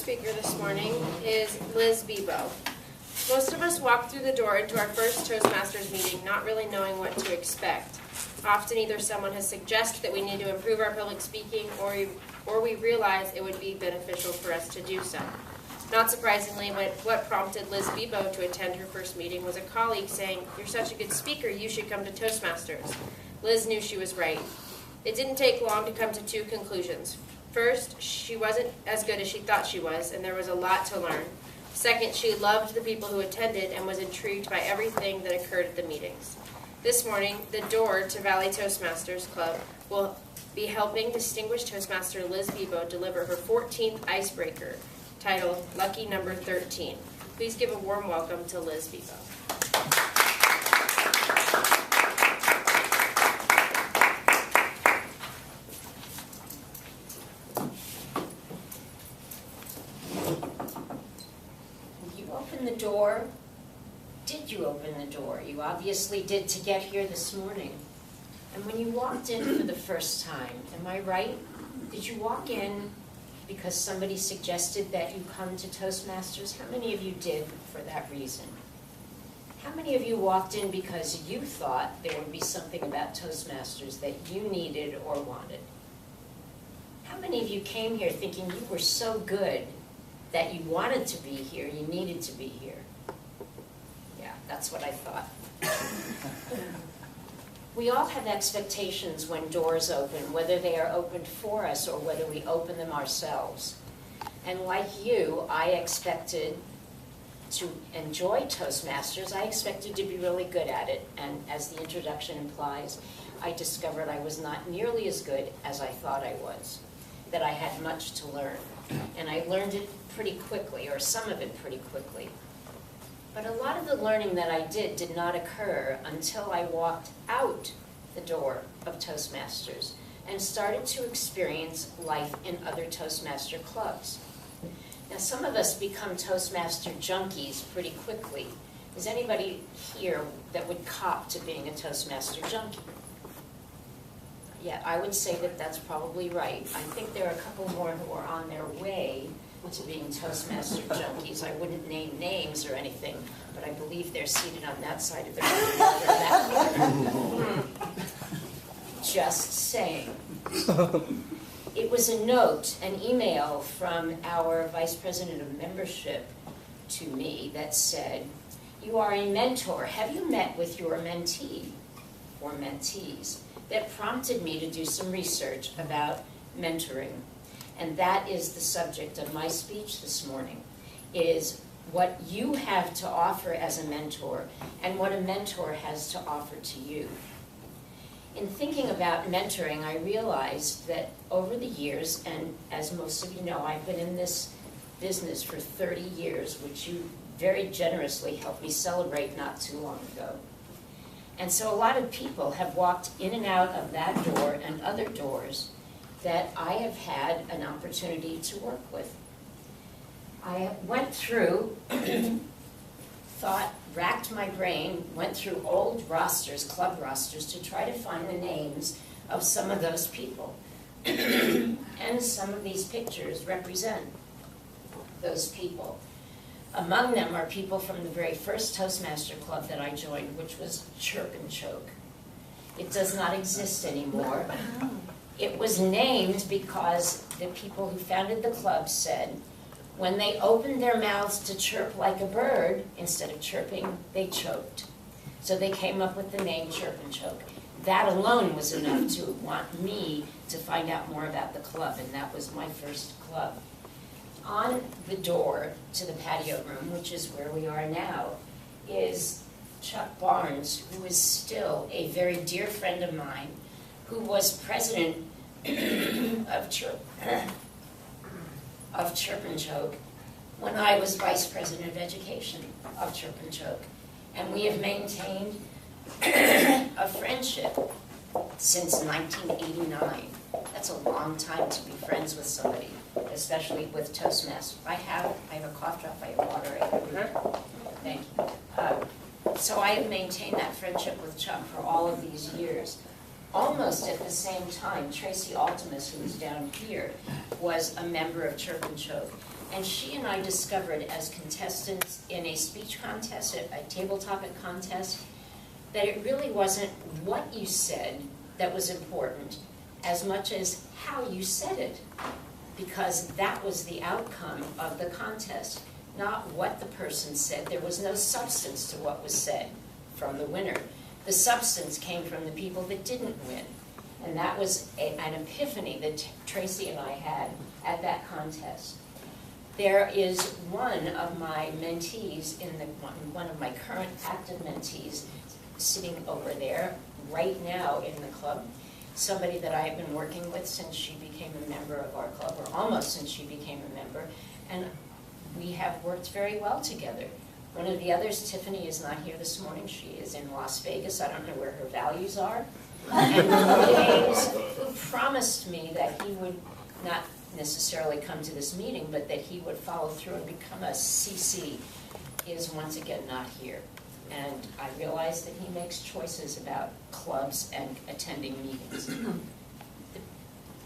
speaker this morning is Liz Bebo. Most of us walk through the door into our first Toastmasters meeting not really knowing what to expect. Often either someone has suggested that we need to improve our public speaking or we realize it would be beneficial for us to do so. Not surprisingly, what prompted Liz Bebo to attend her first meeting was a colleague saying, "You're such a good speaker, you should come to Toastmasters." Liz knew she was right. It didn't take long to come to two conclusions. First, she wasn't as good as she thought she was, and there was a lot to learn. Second, she loved the people who attended and was intrigued by everything that occurred at the meetings. This morning, the door to Valley Toastmasters Club will be helping distinguished Toastmaster Liz Bebo deliver her 14th icebreaker, titled Lucky Number 13. Please give a warm welcome to Liz Bebo. The door? Did you open the door? You obviously did to get here this morning. And when you walked in for the first time, am I right? Did you walk in because somebody suggested that you come to Toastmasters? How many of you did for that reason? How many of you walked in because you thought there would be something about Toastmasters that you needed or wanted? How many of you came here thinking you were so good that you wanted to be here, you needed to be here? Yeah, that's what I thought. We all have expectations when doors open, whether they are opened for us or whether we open them ourselves. And like you, I expected to enjoy Toastmasters. I expected to be really good at it. And as the introduction implies, I discovered I was not nearly as good as I thought I was, that I had much to learn. And I learned it pretty quickly, or some of it pretty quickly. But a lot of the learning that I did not occur until I walked out the door of Toastmasters and started to experience life in other Toastmaster clubs. Now, some of us become Toastmaster junkies pretty quickly. Is anybody here that would cop to being a Toastmaster junkie? Yeah, I would say that that's probably right. I think there are a couple more who are on their way to being Toastmaster junkies. I wouldn't name names or anything, but I believe they're seated on that side of the room. Just saying. It was a note, an email from our Vice President of Membership to me that said, "You are a mentor. Have you met with your mentee or mentees?" That prompted me to do some research about mentoring. And that is the subject of my speech this morning, is what you have to offer as a mentor and what a mentor has to offer to you. In thinking about mentoring, I realized that over the years, and as most of you know, I've been in this business for 30 years, which you very generously helped me celebrate not too long ago. And so a lot of people have walked in and out of that door and other doors that I have had an opportunity to work with. I went through, thought, racked my brain, went through old rosters, club rosters, to try to find the names of some of those people. And some of these pictures represent those people. Among them are people from the very first Toastmaster club that I joined, which was Chirp and Choke. It does not exist anymore. It was named because the people who founded the club said when they opened their mouths to chirp like a bird, instead of chirping, they choked. So they came up with the name Chirp and Choke. That alone was enough to want me to find out more about the club, and that was my first club. On the door to the patio room, which is where we are now, is Chuck Barnes, who is still a very dear friend of mine, who was president of Chirp and Choke when I was vice president of education of Chirp and Choke. And we have maintained a friendship since 1989. That's a long time to be friends with somebody, especially with Toastmasters. I have a cough drop, I have water. Thank you. So I have maintained that friendship with Chuck for all of these years. Almost at the same time, Tracy Altimus, who is down here, was a member of Chirp and Choke. And she and I discovered as contestants in a speech contest, a table topic contest, that it really wasn't what you said that was important as much as how you said it, because that was the outcome of the contest, not what the person said. There was no substance to what was said from the winner. The substance came from the people that didn't win. And that was an epiphany that Tracy and I had at that contest. There is one of my mentees, one of my current active mentees, sitting over there right now in the club, somebody that I have been working with since she became a member of our club, or almost since she became a member, and we have worked very well together. One of the others, Tiffany, is not here this morning. She is in Las Vegas. I don't know where her values are. And James, who promised me that he would not necessarily come to this meeting, but that he would follow through and become a CC, is once again not here. And I realize that he makes choices about clubs and attending meetings.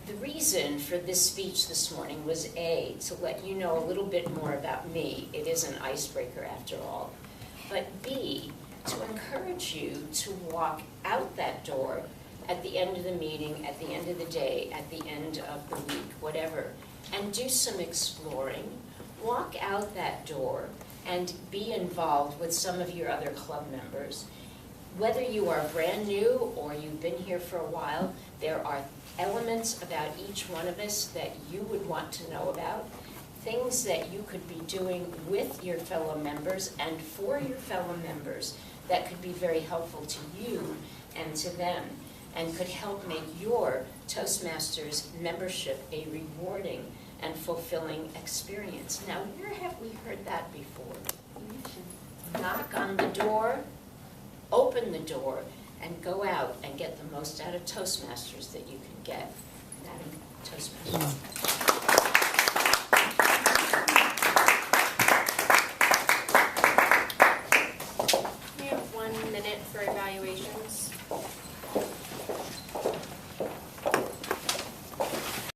The reason for this speech this morning was A, to let you know a little bit more about me. It is an icebreaker after all. But B, to encourage you to walk out that door at the end of the meeting, at the end of the day, at the end of the week, whatever, and do some exploring. Walk out that door and be involved with some of your other club members. Whether you are brand new or you've been here for a while, there are elements about each one of us that you would want to know about, things that you could be doing with your fellow members and for your fellow members that could be very helpful to you and to them, and could help make your Toastmasters membership a rewarding and fulfilling experience. Now, where have we heard that before? Knock on the door, open the door, and go out and get the most out of Toastmasters that you can get. Madam Toastmaster. We have 1 minute for evaluations.